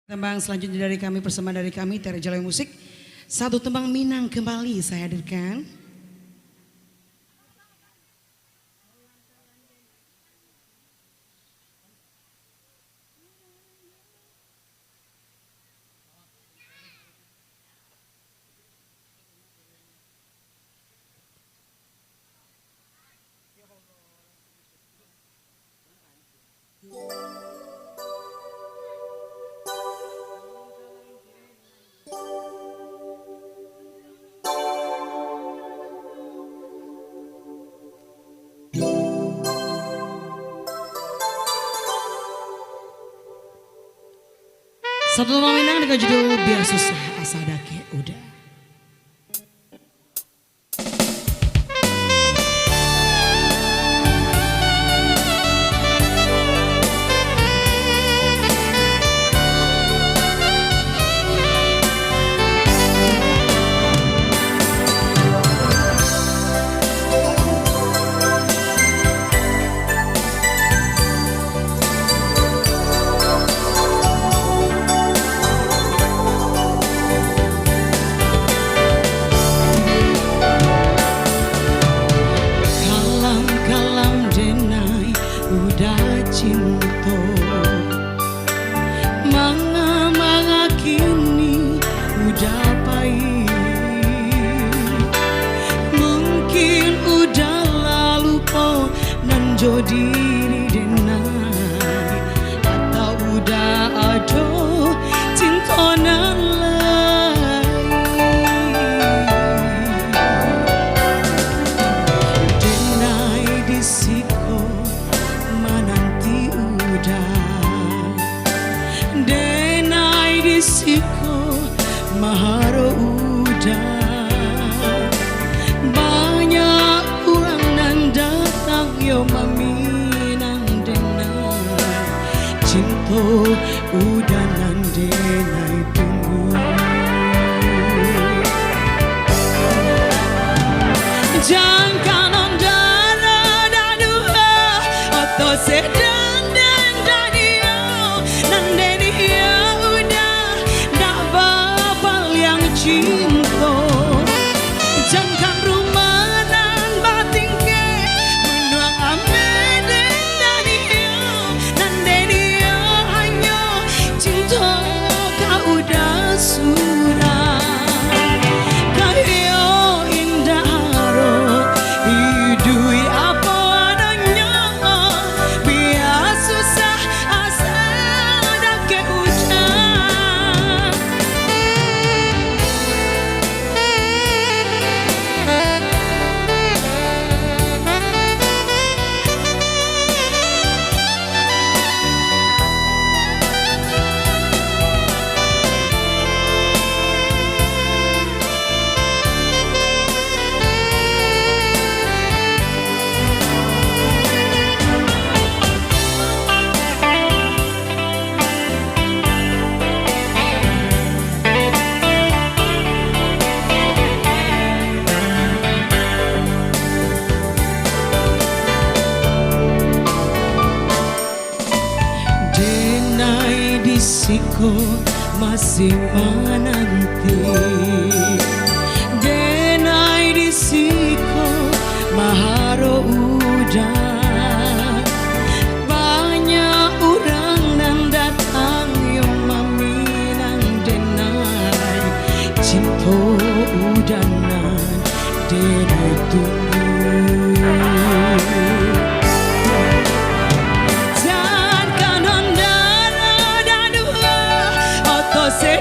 Tembang selanjutnya dari kami, persembahan dari kami Tere Jalai Musik. Satu tembang Minang kembali saya hadirkan. Satu tembang Minang dengan judul Biar Susah Asal Dake Udah. Cinta manga kini udah pahit, mungkin udah lalu po nan jodiri denai, atau udah ada cinta nan lain. Denai disiko denai disiko maharo udah, banyak orang nan datang yo maminang denai, cinta udah nan denai tunggu. Jangan ondara dadua atau sedang cinta, jangan rumah dan batingke menuang amede dia dan dia hanya cinta kau udah surah kayo indah ro hidui apa adanya biar susah asal dake udah. Siko masih menanti, denai disiko maharo udah, banyak orang nan datang yo maminang denai, cinta udah nan denai tunggu. Say